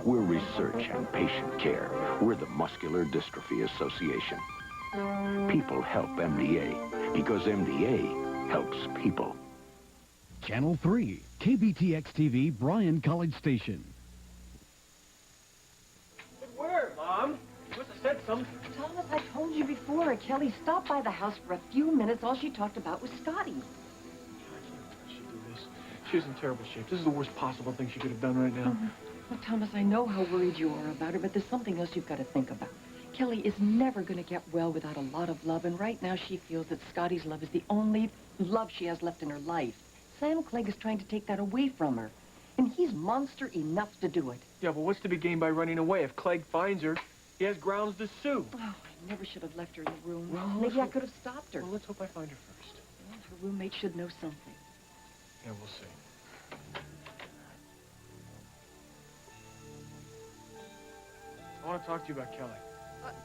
We're research and patient care. We're the Muscular Dystrophy Association. People help MDA because MDA helps people. Channel 3, KBTX-TV, Bryan College Station. Where, Mom? You must have said something. Thomas, I told you before. Kelly stopped by the house for a few minutes. All she talked about was Scotty. I can't let she do this. She's in terrible shape. This is the worst possible thing she could have done right now. Well, Thomas, I know how worried you are about her, but there's something else you've got to think about. Kelly is never going to get well without a lot of love, and right now she feels that Scotty's love is the only love she has left in her life. Sam Clegg is trying to take that away from her, and he's monster enough to do it. Yeah, but what's to be gained by running away? If Clegg finds her, he has grounds to sue. Oh, I never should have left her in the room. Well, Maybe I could have stopped her. Well, let's hope I find her first. Well, her roommate should know something. Yeah, we'll see. I want to talk to you about Kelly.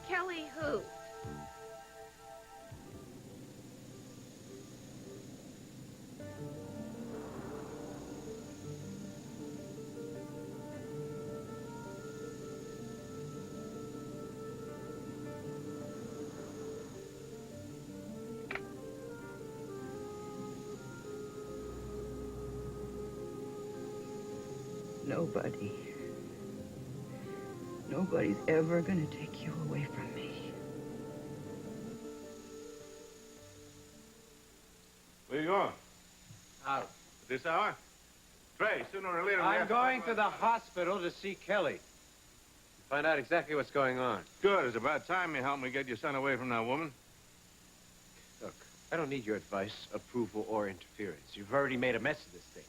Kelly who? Nobody's ever gonna take you away from me. Where you going? Out. At this hour? Trey, sooner or later... I'm going to the hospital to see Kelly. Find out exactly what's going on. Good. It's about time you helped me get your son away from that woman. Look, I don't need your advice, approval, or interference. You've already made a mess of this thing.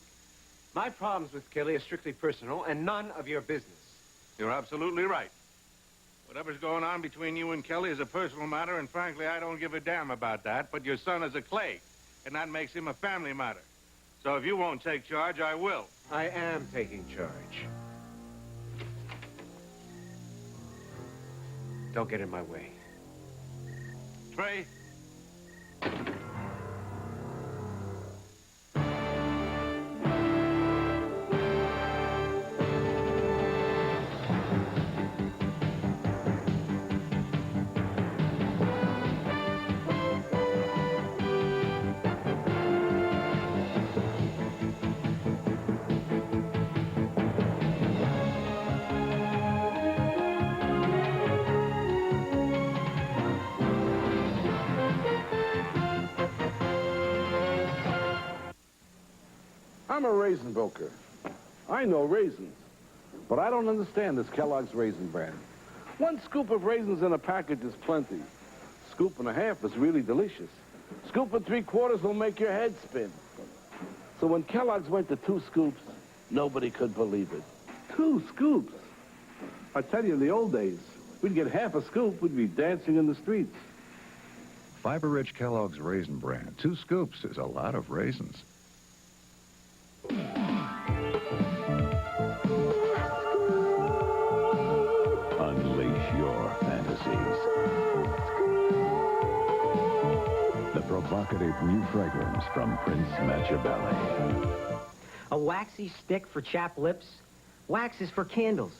My problems with Kelly are strictly personal and none of your business. You're absolutely right. Whatever's going on between you and Kelly is a personal matter, and frankly, I don't give a damn about that. But your son is a Clegg, and that makes him a family matter. So if you won't take charge, I will. I am taking charge. Don't get in my way. Trey? I'm a raisin broker. I know raisins, but I don't understand this Kellogg's Raisin brand. One scoop of raisins in a package is plenty. Scoop and a half is really delicious. Scoop and 3/4 will make your head spin. So when Kellogg's went to 2 scoops, nobody could believe it. 2 scoops? I tell you, in the old days, we'd get half a scoop, we'd be dancing in the streets. Fiber-rich Kellogg's Raisin Bran. 2 scoops is a lot of raisins. Unleash your fantasies. The provocative new fragrance from Prince Machiavelli. A waxy stick for chapped lips? Wax is for candles.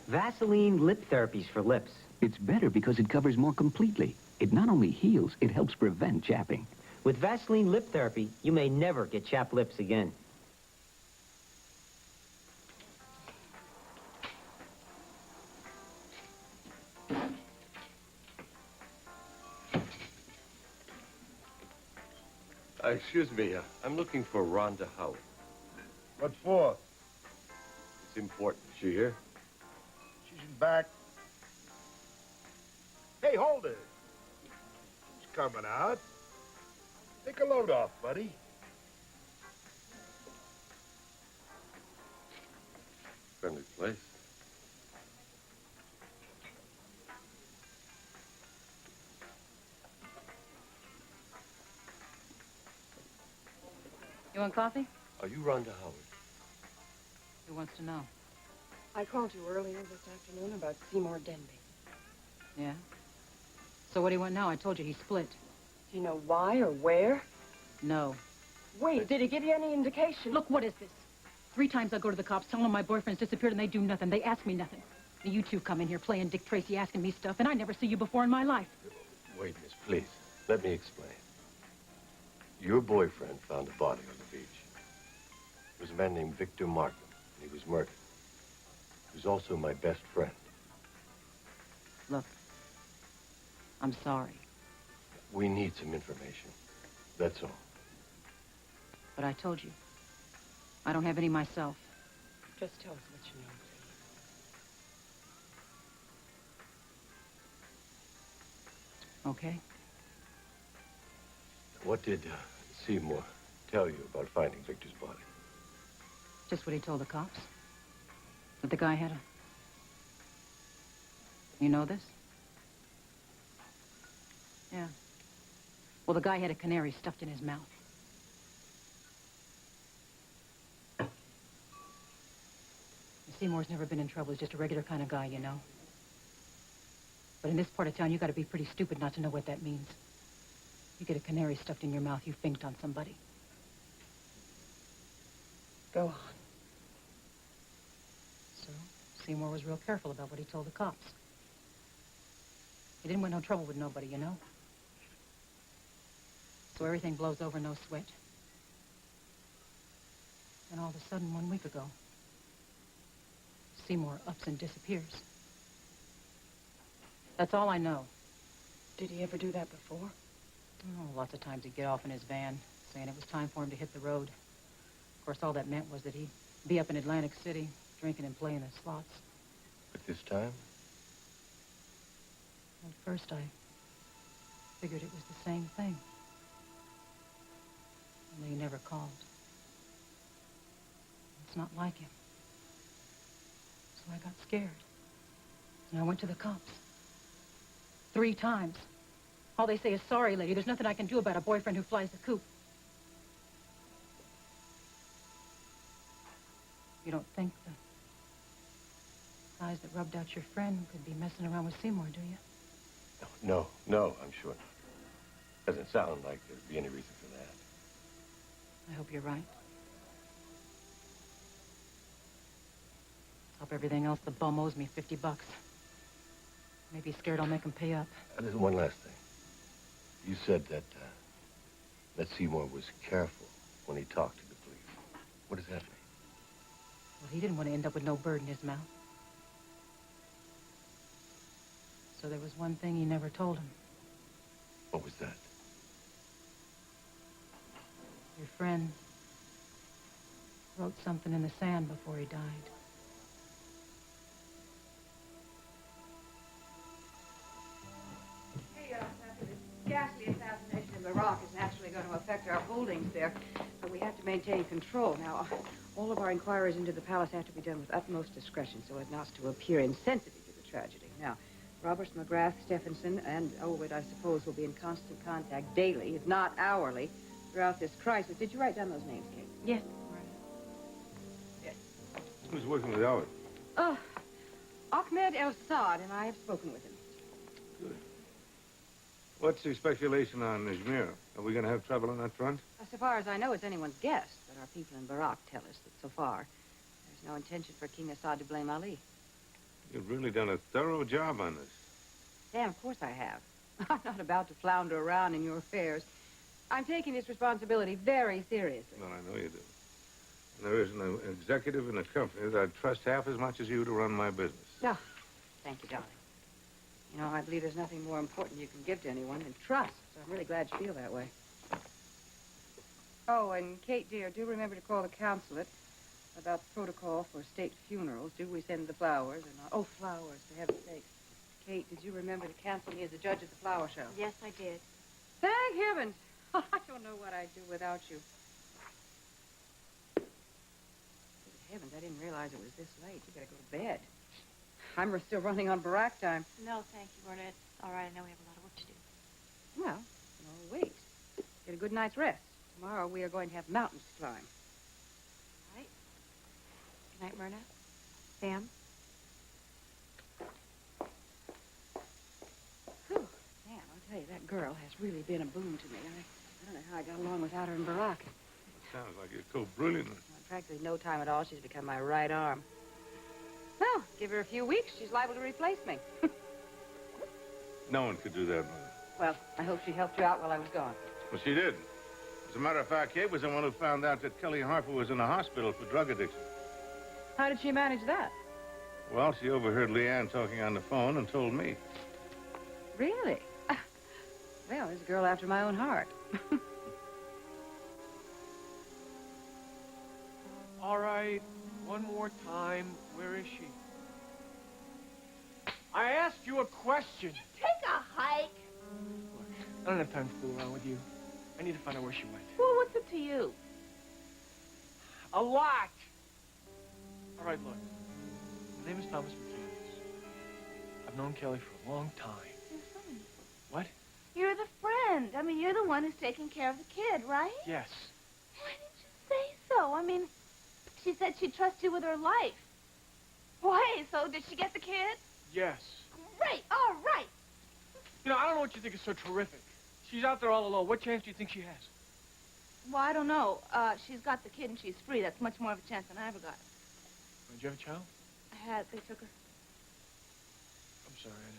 Vaseline lip therapy's for lips. It's better because it covers more completely. It not only heals, it helps prevent chapping. With Vaseline lip therapy, you may never get chapped lips again. Excuse me, I'm looking for Rhonda Howard. What for? It's important. Is she here? She's back. Hey, hold it. She's coming out. Take a load off, buddy. Friendly place. You want coffee? Are you Rhonda Howard? Who wants to know? I called you earlier this afternoon about Seymour Denby. Yeah? So what do you want now? I told you he split. Do you know why or where? No. Wait, did he give you any indication? Look, what is this? 3 times I go to the cops, tell them my boyfriend's disappeared, and they do nothing. They ask me nothing. And you two come in here playing Dick Tracy, asking me stuff, and I never see you before in my life. Wait, miss, please. Let me explain. Your boyfriend found a body on the beach. It was a man named Victor Martin, and he was murdered. He was also my best friend. Look, I'm sorry, We need some information. That's all. but I told you, I don't have any myself. Just tell us what you know, please. Okay? What did Seymour tell you about finding Victor's body? Just what he told the cops. That the guy had a... You know this? Yeah. Well, the guy had a canary stuffed in his mouth. Seymour's never been in trouble. He's just a regular kind of guy, you know. But in this part of town, you got to be pretty stupid not to know what that means. You get a canary stuffed in your mouth, you finked on somebody. Go on. So, Seymour was real careful about what he told the cops. He didn't want no trouble with nobody, you know. So everything blows over, no sweat. And all of a sudden, 1 week ago, Seymour ups and disappears. That's all I know. Did he ever do that before? Oh, lots of times he'd get off in his van, saying it was time for him to hit the road. Of course, all that meant was that he'd be up in Atlantic City, drinking and playing the slots. But this time? At first, I figured it was the same thing. Only he never called. It's not like him. So I got scared. And I went to the cops. 3 times. All they say is, sorry, lady, there's nothing I can do about a boyfriend who flies the coop. You don't think the guys that rubbed out your friend could be messing around with Seymour, do you? No, I'm sure not. Doesn't sound like there'd be any reason for that. I hope you're right. Top everything else, the bum owes me $50. Maybe he's scared I'll make him pay up. There's one last thing. You said that Seymour was careful when he talked to the police. What does that mean? Well, he didn't want to end up with no bird in his mouth. So there was one thing he never told him. What was that? Your friend wrote something in the sand before he died. Hey, after this ghastly assassination in Iraq is naturally going to affect our holdings there, but we have to maintain control. Now, all of our inquiries into the palace have to be done with utmost discretion so as not to appear insensitive to the tragedy. Now, Roberts, McGrath, Stephenson, and Olwood, I suppose, will be in constant contact daily, if not hourly, throughout this crisis. Did you write down those names, Kate? Yes. Yes. Who's working with Howard? Ahmed El-Sad, and I have spoken with him. Good. What's the speculation on Izmir? Are we going to have trouble on that front? So far as I know, it's anyone's guess, but our people in Barak tell us that so far, there's no intention for King Assad to blame Ali. You've really done a thorough job on this. Sam, of course I have. I'm not about to flounder around in your affairs. I'm taking this responsibility very seriously. Well, I know you do. And there isn't an executive in the company that I'd trust half as much as you to run my business. No. Thank you, darling. You know, I believe there's nothing more important you can give to anyone than trust, so I'm really glad you feel that way. Oh, and Kate, dear, do remember to call the consulate about the protocol for state funerals. Do we send the flowers or not? Oh, flowers, for heaven's sake. Kate, did you remember to cancel me as a judge at the flower show? Yes, I did. Thank heavens. I don't know what I'd do without you. Good heavens, I didn't realize it was this late. You better go to bed. I'm still running on Barak time. No, thank you, Myrna. It's all right. I know we have a lot of work to do. Well, no, wait. Get a good night's rest. Tomorrow we are going to have mountains to climb. Right? Good night, Myrna. Sam? Whew. Man, I'll tell you, that girl has really been a boon to me. I don't know how I got along without her in Barak. Sounds like you're co-brilliant. In practically no time at all, she's become my right arm. Well, give her a few weeks, she's liable to replace me. No one could do that, Mother. Well, I hope she helped you out while I was gone. Well, she did. As a matter of fact, Kate was the one who found out that Kelly Harper was in the hospital for drug addiction. How did she manage that? Well, she overheard Leanne talking on the phone and told me. Really? Well, there's a girl after my own heart. All right, one more time. Where is she? I asked you a question. Take a hike. I don't have time to fool around with you. I need to find out where she went. Well, what's it to you? A lot. All right, look. My name is Thomas McCandless. I've known Kelly for a long time. Your son. What? You're the friend. I mean, you're the one who's taking care of the kid, right? Yes. Why didn't you say so? I mean, she said she'd trust you with her life. Why? So did she get the kid? Yes. Great. All right. You know, I don't know what you think is so terrific. She's out there all alone. What chance do you think she has? Well, I don't know. She's got the kid and she's free. That's much more of a chance than I ever got. Did you have a child? I had. They took her. I'm sorry, I didn't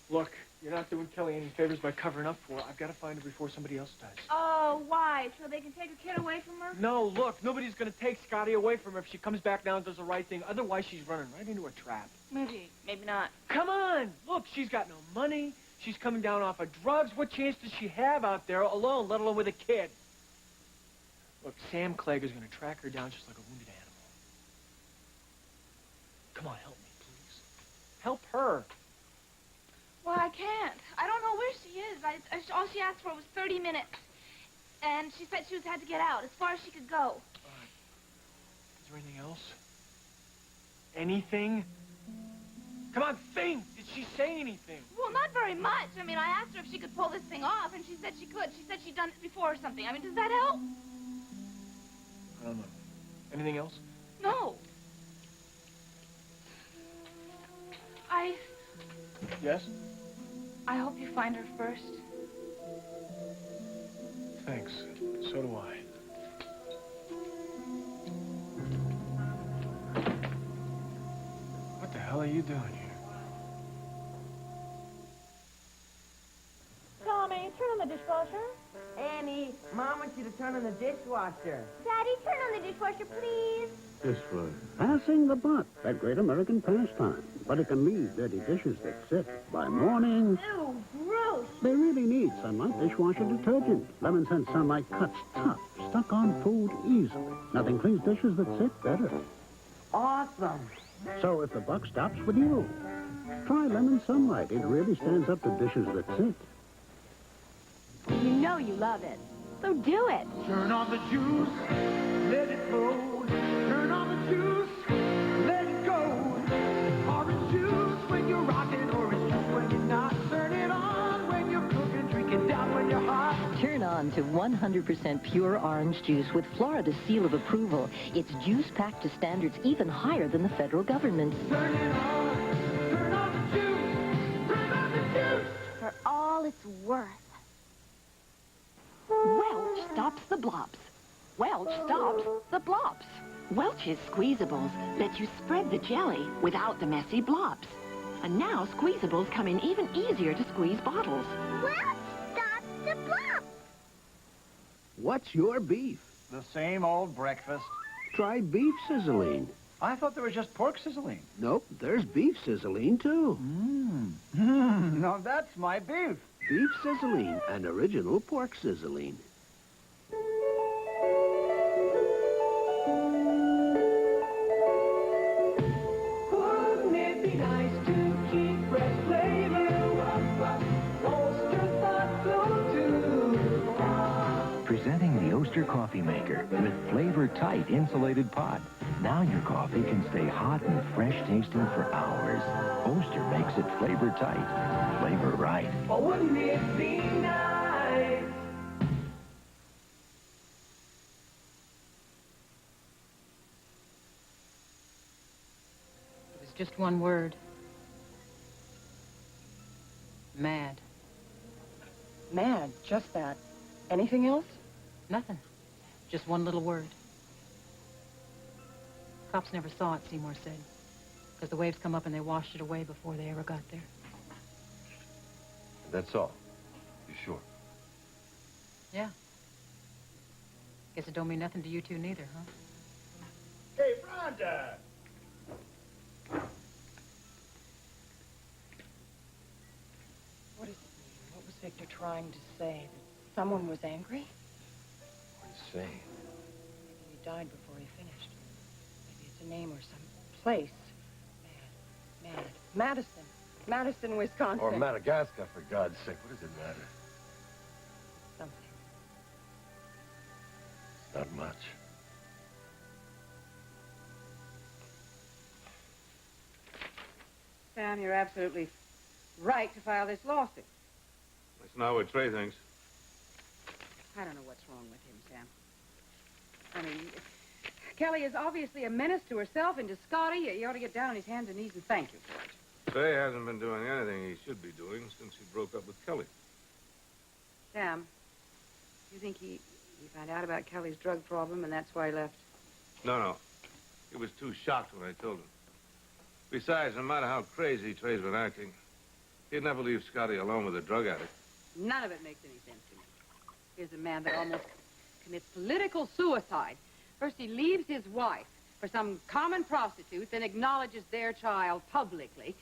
know. Look, you're not doing Kelly any favors by covering up for her. I've got to find her before somebody else does. Oh, why? So they can take her kid away from her? No, look, nobody's going to take Scotty away from her if she comes back now and does the right thing. Otherwise, she's running right into a trap. Maybe. Maybe not. Come on! Look, she's got no money. She's coming down off of drugs. What chance does she have out there alone, let alone with a kid? Look, Sam Clegg is going to track her down just like a wounded animal. Come on, help me, please. Help her. Well, I can't. I don't know where she is. All she asked for was 30 minutes. And she said she had to get out as far as she could go. Is there anything else? Anything? Come on, think! Did she say anything? Well, not very much. I mean, I asked her if she could pull this thing off, and she said she could. She said she'd done it before or something. I mean, does that help? I don't know. Anything else? No. Yes? I hope you find her first. Thanks. So do I. What the hell are you doing here? Tommy, turn on the dishwasher. Annie, Mom wants you to turn on the dishwasher. Daddy, turn on the dishwasher, please. Dishwasher. Passing the buck, that great American pastime. But it can leave dirty dishes that sit by morning. Ew, gross. They really need Sunlight dishwasher detergent. Lemon Scent Sunlight cuts tough, stuck on food easily. Nothing cleans dishes that sit better. Awesome. So if the buck stops with you, try Lemon Sunlight. It really stands up to dishes that sit. You know you love it. So do it. Turn on the juice, let it flow. Turn on the juice, let it go. Orange juice when you're rocking, orange juice when you're not. Turn it on when you're cooking, drink it down when you're hot. Turn on to 100% pure orange juice with Florida's seal of approval. It's juice packed to standards even higher than the federal government's. Turn it on, turn on the juice, turn on the juice. For all it's worth. Welch stops the blops. Welch stops the blops. Welch's Squeezables let you spread the jelly without the messy blops. And now Squeezables come in even easier to squeeze bottles. Welch stops the blop. What's your beef? The same old breakfast. Try beef sizzling. I thought there was just pork sizzling. Nope, there's beef sizzling, too. Now that's my beef. Beef sizzling and original pork sizzling. Wouldn't it be nice to keep fresh flavor? Oster thought so too. Presenting the Oster Coffee Maker with flavor-tight insulated pod. Now your coffee can stay hot and fresh tasting for hours. Oster makes it flavor-tight, flavor right. Oh, wouldn't it be nice? It was just one word. Mad. Mad, just that. Anything else? Nothing. Just one little word. Cops never saw it, Seymour said. Because the waves come up and they washed it away before they ever got there. That's all. You sure? Yeah. Guess it don't mean nothing to you two neither, huh? Hey, Rhonda! What does it mean? What was Victor trying to say? That someone was angry? Insane. Maybe he died before he finished. Maybe it's a name or some place. Mad. Madison. Madison, Wisconsin. Or Madagascar, for God's sake. What does it matter? Something. Not much. Sam, you're absolutely right to file this lawsuit. That's not what Trey thinks. I don't know what's wrong with him, Sam. I mean, Kelly is obviously a menace to herself and to Scotty. He ought to get down on his hands and knees and thank you for it. Trey hasn't been doing anything he should be doing since he broke up with Kelly. Sam, you think he found out about Kelly's drug problem and that's why he left? No. He was too shocked when I told him. Besides, no matter how crazy Trey's been acting, he'd never leave Scotty alone with a drug addict. None of it makes any sense to me. Here's a man that almost commits political suicide. First, he leaves his wife for some common prostitute, then acknowledges their child publicly.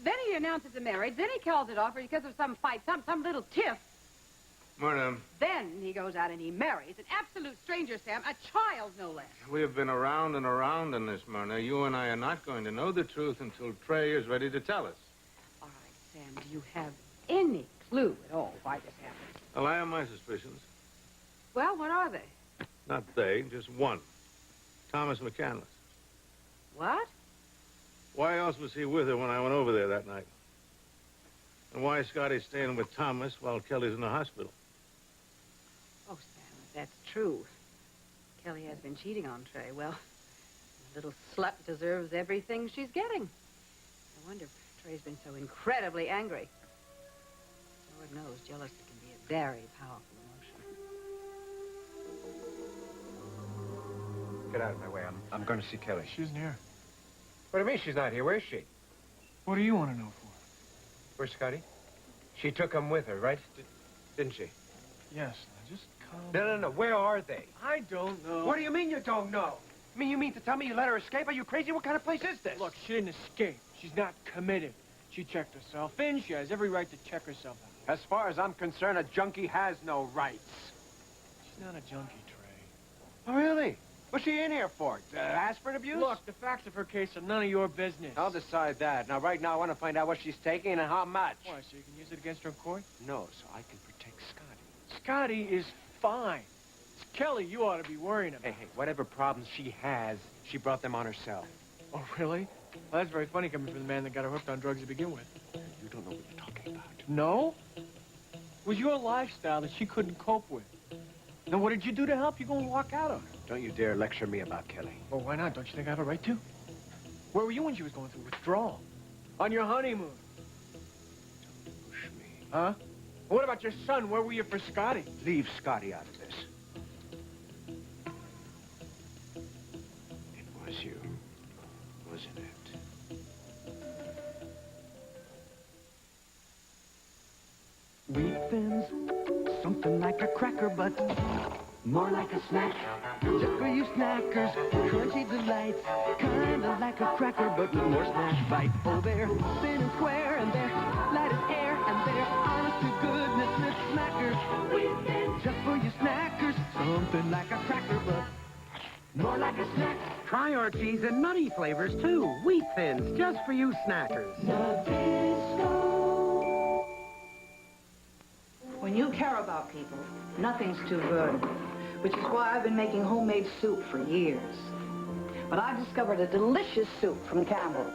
Then he announces a marriage. Then he calls it off because of some fight, some little tiff. Myrna, Then he goes out and he marries an absolute stranger, Sam, a child no less. we have been around and around in this, Myrna. You and I are not going to know the truth until Trey is ready to tell us. All right, Sam, do you have any clue at all why this happened? Well, I have my suspicions. Well, what are they? Not they, just one. Thomas McCandless. What? Why else was he with her when I went over there that night? And why is Scotty staying with Thomas while Kelly's in the hospital? Oh, Sam, if that's true, Kelly has been cheating on Trey. Well, the little slut deserves everything she's getting. No wonder Trey's been so incredibly angry. Lord knows jealousy can be a very powerful emotion. Get out of my way. I'm going to see Kelly. She isn't here. What do you mean she's not here? Where's she? What do you want to know for? Where's Scotty? She took him with her, right? Didn't she? Yes, now just calm No. Where are they? I don't know. What do you mean you don't know? You mean to tell me you let her escape? Are you crazy? What kind of place is this? Look, she didn't escape. She's not committed. She checked herself in. She has every right to check herself out. As far as I'm concerned, a junkie has no rights. She's not a junkie, Trey. Oh, really? What's she in here for? Aspirin abuse? Look, the facts of her case are none of your business. I'll decide that. Now, right now, I want to find out what she's taking and how much. Why, so you can use it against her in court? No, so I can protect Scotty. Scotty is fine. It's Kelly you ought to be worrying about. Hey, whatever problems she has, she brought them on herself. Oh, really? Well, that's very funny coming from the man that got her hooked on drugs to begin with. You don't know what you're talking about. No? It was your lifestyle that she couldn't cope with. Now, what did you do to help? You go and walk out on her. Don't you dare lecture me about Kelly. Well, why not? Don't you think I have a right to? Where were you when she was going through withdrawal? On your honeymoon. Don't push me. Huh? What about your son? Where were you for Scotty? Leave Scotty out of this. It was you, wasn't it? Wheat thins, something like a cracker, but more like a snack. Just for you snackers, crunchy delights, kinda like a cracker, but with more snack bite. Oh, they're thin and square, and they're light as air, and they're honest to goodness, Miss Snackers. Wheat thins, just for you snackers, something like a cracker, but more like a snack. Try our cheese and nutty flavors, too. Wheat Thins, just for you snackers. When you care about people, nothing's too good, which is why I've been making homemade soup for years. But I discovered a delicious soup from Campbell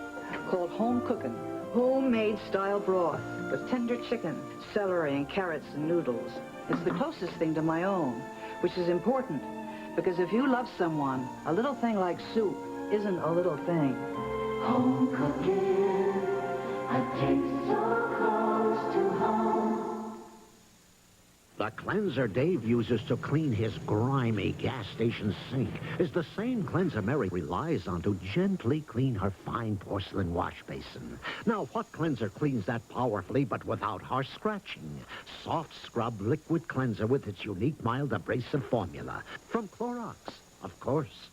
called Home Cookin', homemade style broth with tender chicken, celery, and carrots and noodles. It's the closest thing to my own, which is important, because if you love someone, a little thing like soup isn't a little thing. Home cooking, a taste so close to home. The cleanser Dave uses to clean his grimy gas station sink is the same cleanser Mary relies on to gently clean her fine porcelain wash basin. Now, what cleanser cleans that powerfully but without harsh scratching? Soft Scrub Liquid Cleanser with its unique mild abrasive formula. From Clorox, of course.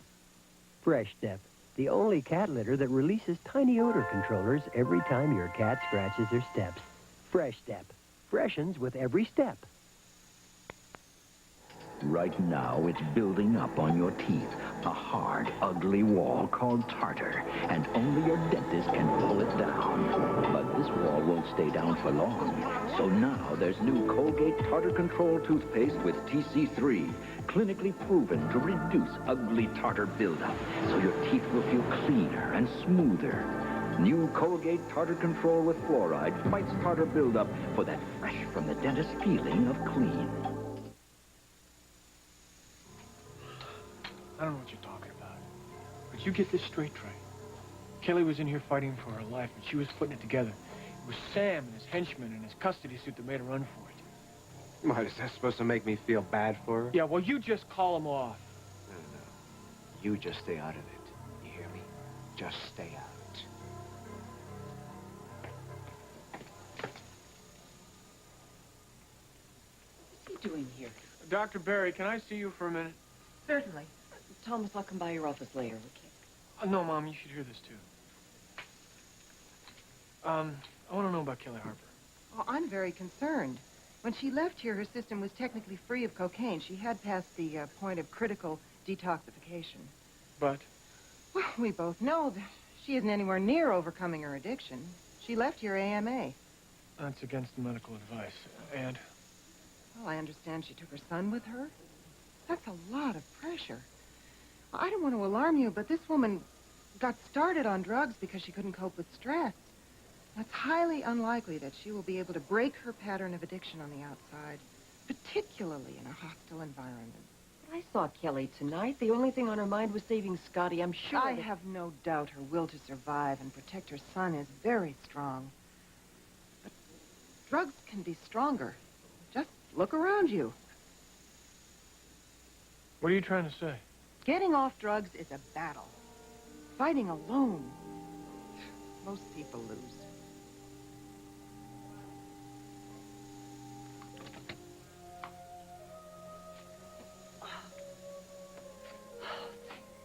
Fresh Step, the only cat litter that releases tiny odor controllers every time your cat scratches or steps. Fresh Step, freshens with every step. Right now, it's building up on your teeth. A hard, ugly wall called tartar. And only your dentist can pull it down. But this wall won't stay down for long. So now there's new Colgate Tartar Control toothpaste with TC3. Clinically proven to reduce ugly tartar buildup. So your teeth will feel cleaner and smoother. New Colgate Tartar Control with fluoride fights tartar buildup for that fresh from the dentist feeling of clean. I don't know what you're talking about. But you get this straight, Trey. Kelly was in here fighting for her life, and she was putting it together. It was Sam and his henchman and his custody suit that made her run for it. What, is that supposed to make me feel bad for her? Yeah, well, you just call him off. No. You just stay out of it. You hear me? Just stay out. What's he doing here? Dr. Barry, can I see you for a minute? Certainly. Thomas, I'll come by your office later, okay? No, Mom, you should hear this, too. I want to know about Kelly Harper. Oh, I'm very concerned. When she left here, her system was technically free of cocaine. She had passed the point of critical detoxification. But? Well, we both know that she isn't anywhere near overcoming her addiction. She left here AMA. That's against the medical advice. And? Well, I understand she took her son with her. That's a lot of pressure. I don't want to alarm you, but this woman got started on drugs because she couldn't cope with stress. It's highly unlikely that she will be able to break her pattern of addiction on the outside, particularly in a hostile environment. I saw Kelly tonight. The only thing on her mind was saving Scotty. I'm sure I have no doubt her will to survive and protect her son is very strong. But drugs can be stronger. Just look around you. What are you trying to say? Getting off drugs is a battle. Fighting alone, most people lose.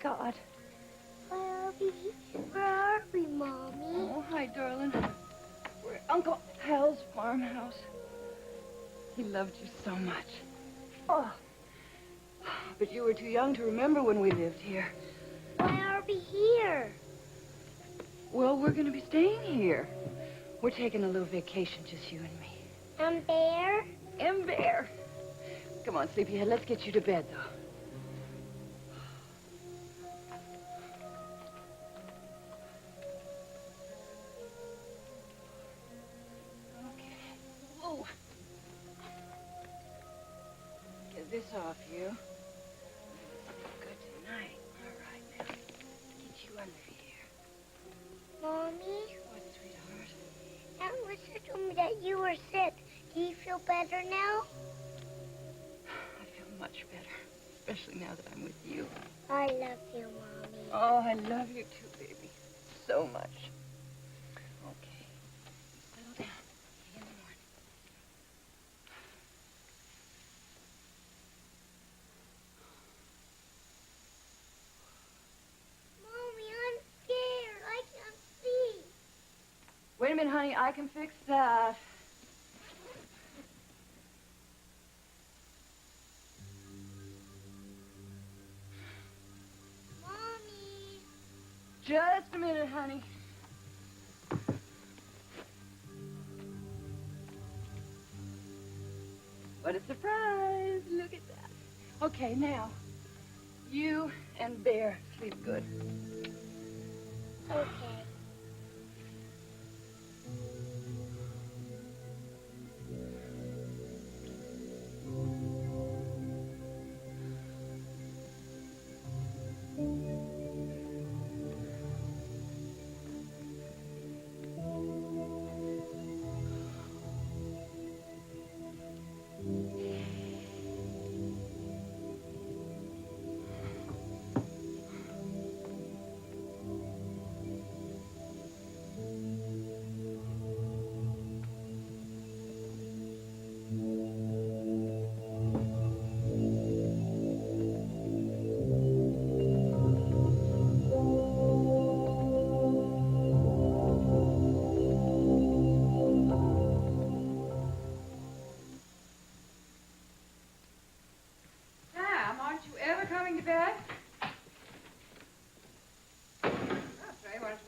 God. Where are we, Mommy? Oh, hi, darling. We're at Uncle Hal's farmhouse. He loved you so much. Oh. But you were too young to remember when we lived here. Why are we here? Well, we're going to be staying here. We're taking a little vacation, just you and me. And Bear? And Bear. Come on, sleepyhead. Let's get you to bed, though. This off you. Good tonight. All right, now. Get you under here. Mommy? What, sweetheart? Aunt Lisa told me that you were sick. Do you feel better now? I feel much better, especially now that I'm with you. I love you, Mommy. Oh, I love you too, baby. So much. Okay. Settle down. See you in the morning. Wait a minute, honey. I can fix that. Mommy. Just a minute, honey. What a surprise. Look at that. Okay, now, you and Bear sleep good. Okay.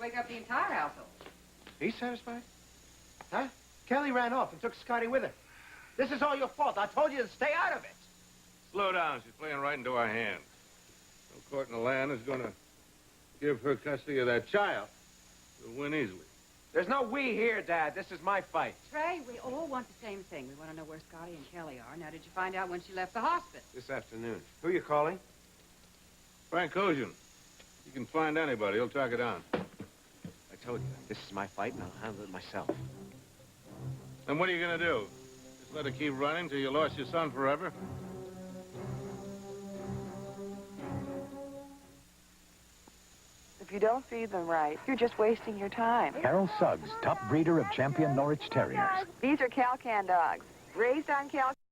wake up the entire household. Are you satisfied? Huh? Kelly ran off and took Scotty with her. This is all your fault. I told you to stay out of it. Slow down. She's playing right into our hands. No court in the land is going to give her custody of that child. She'll win easily. There's no we here, Dad. This is my fight. Trey, we all want the same thing. We want to know where Scotty and Kelly are. Now, did you find out when she left the hospital? This afternoon. Who are you calling? Frank Kosian. You can find anybody. He'll track it down. I told you, this is my fight, and I'll handle it myself. And what are you going to do? Just let her keep running till you lost your son forever? If you don't feed them right, you're just wasting your time. Carol Suggs, top breeder of champion Norwich Terriers. These are Cal-Can dogs, raised on Cal.